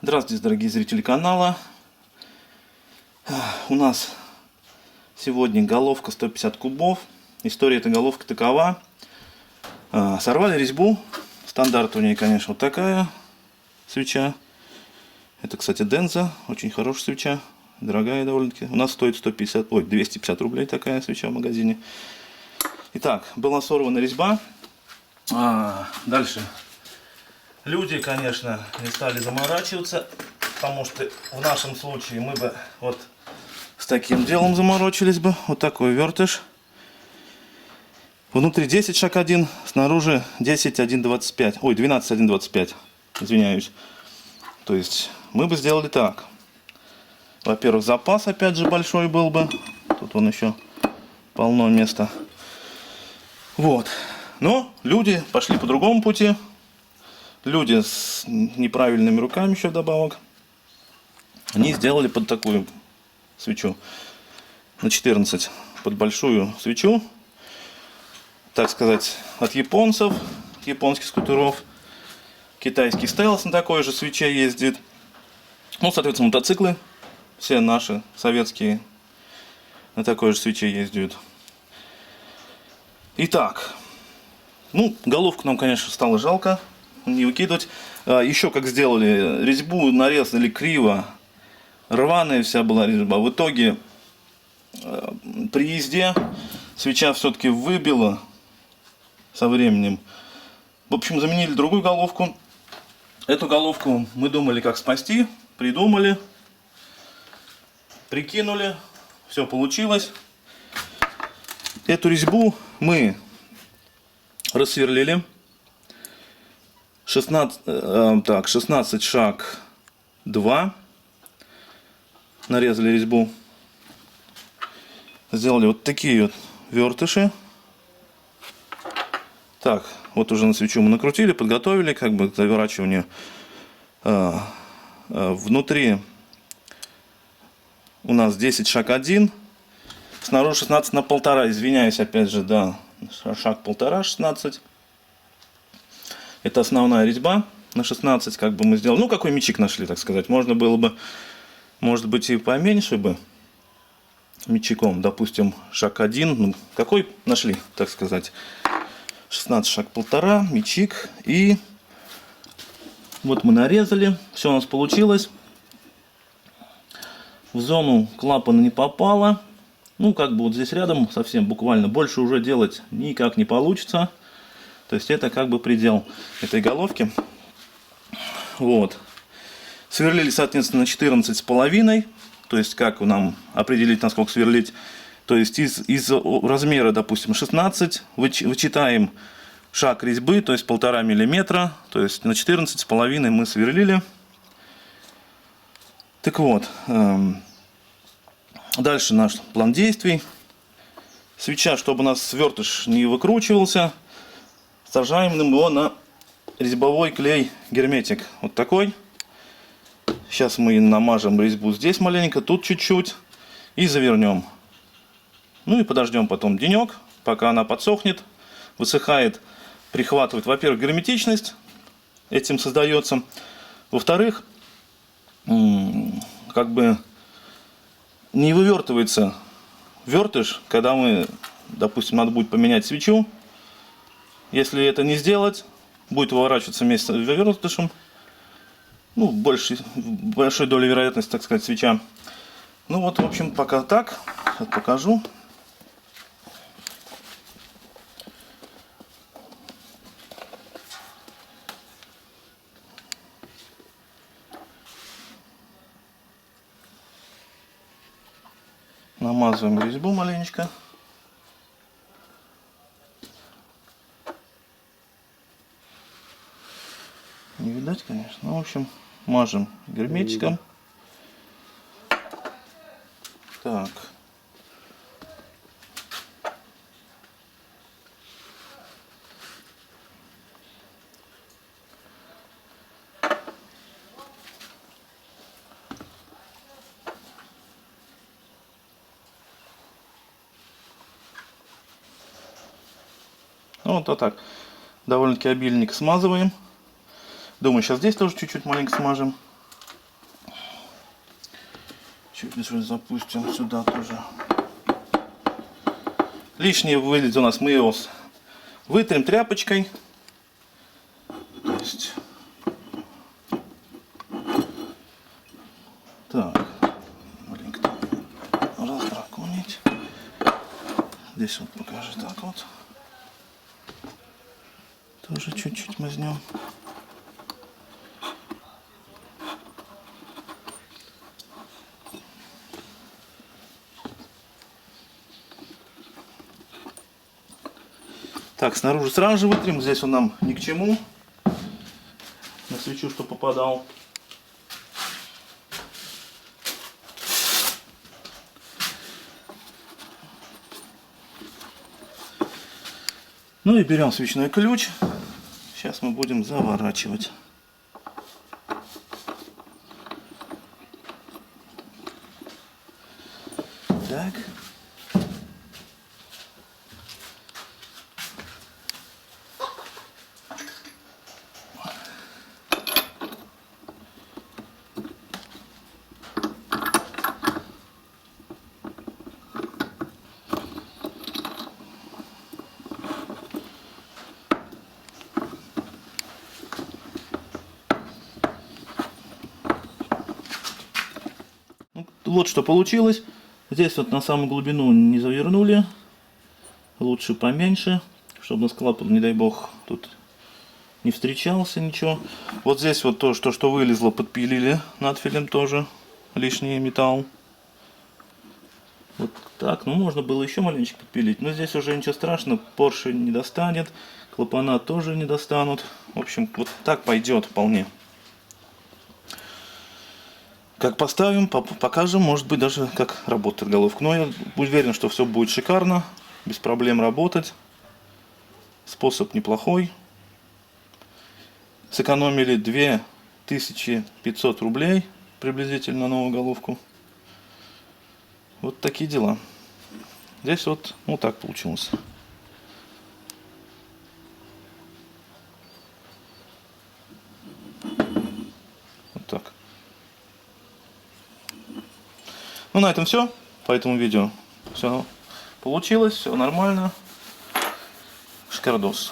Здравствуйте, дорогие зрители канала. У нас сегодня головка 150 кубов. История этой головки такова. Сорвали резьбу. Стандарт у нее, конечно, вот такая свеча. Это, кстати, Денза. Очень хорошая свеча. Дорогая довольно-таки. У нас стоит 250 рублей такая свеча в магазине. Итак, была сорвана резьба. Дальше. Люди, конечно, не стали заморачиваться, потому что в нашем случае мы бы вот с таким делом заморочились бы. Вот такой вертыш. Внутри 10 шаг 1, снаружи 10 1,25. Ой, 12 1,25. Извиняюсь. То есть мы бы сделали так. Во-первых, запас опять же большой был бы. Тут он еще полно места. Вот. Но люди пошли по другому пути. Люди с неправильными руками еще вдобавок. Они сделали под такую свечу. На 14. Под большую свечу. Так сказать, от японцев. Японских скутеров. Китайский стелс на такой же свече ездит. Ну, соответственно, мотоциклы. Все наши советские на такой же свече ездят. Итак. Ну, головку нам, конечно, стало жалко. Не выкидывать. Еще как сделали, резьбу нарезали криво, рваная вся была резьба. В итоге при езде свеча все-таки выбила со временем. В общем, заменили другую головку. Эту головку мы думали, как спасти, придумали, прикинули, все получилось. Эту резьбу мы рассверлили. 16 шаг 2. Нарезали резьбу. Сделали вот такие вот вертыши. Так, вот уже на свечу мы накрутили, подготовили как бы к заворачиванию. Внутри у нас 10 шаг 1. Снаружи 16 на 1,5. Извиняюсь, опять же, да. Шаг 1,5, 16. Это основная резьба на 16, как бы мы сделали. Ну, какой мячик нашли, так сказать. Можно было бы, может быть, и поменьше бы мячиком. Допустим, шаг 1. Ну, какой нашли, так сказать. 16 шаг 1,5, мячик. И вот мы нарезали. Все у нас получилось. В зону клапана не попало. Ну, как бы вот здесь рядом совсем буквально. Больше уже делать никак не получится. То есть это как бы предел этой головки. Вот. Сверлили, соответственно, на 14,5. То есть как нам определить, насколько сверлить. То есть из размера, допустим, 16 вычитаем шаг резьбы, то есть 1,5 миллиметра. То есть на 14,5 мы сверлили. Так вот. Дальше наш план действий. Свеча, чтобы у нас свертыш не выкручивался. Сажаем его на резьбовой клей герметик. Вот такой. Сейчас мы намажем резьбу здесь маленько, тут чуть-чуть. И завернем. Ну и подождем потом денек, пока она подсохнет. Высыхает, прихватывает, во-первых, герметичность. Этим создается. Во-вторых, как бы не вывертывается вертыш, когда мы, допустим, надо будет поменять свечу. Если это не сделать, будет выворачиваться вместе с вертышем. Ну, большой долей вероятности, так сказать, свеча. Ну вот, в общем, пока так. Сейчас покажу. Намазываем резьбу маленечко. Не видать, конечно. Ну, в общем, мажем герметиком. Так. Ну, вот так. Довольно-таки обильненько смазываем. Думаю, сейчас здесь тоже чуть-чуть маленько смажем. выпишем, запустим сюда тоже. Лишний вылет у нас, мы его вытрем тряпочкой. То есть... Так, маленько раздраконить. Здесь вот покажи так вот. Тоже чуть-чуть мазнем. Так, снаружи сразу же вытрем. Здесь он нам ни к чему. На свечу, что попадал. Ну и берем свечной ключ. Сейчас мы будем заворачивать. Так. Вот что получилось. Здесь вот на самую глубину не завернули. Лучше поменьше, чтобы с клапаном, не дай бог, тут не встречался ничего. Вот здесь вот то, что вылезло, подпилили надфилем тоже. Лишний металл. Вот так. Ну, можно было еще маленечко подпилить. Но здесь уже ничего страшного. Поршень не достанет. Клапана тоже не достанут. В общем, вот так пойдет вполне. Как поставим, покажем, может быть, даже как работает головка. Но я уверен, что все будет шикарно, без проблем работать. Способ неплохой. Сэкономили 2500 рублей приблизительно на новую головку. Вот такие дела. Здесь вот так получилось. Вот так. Ну, на этом все по этому видео. Все получилось, все нормально. Шикардос.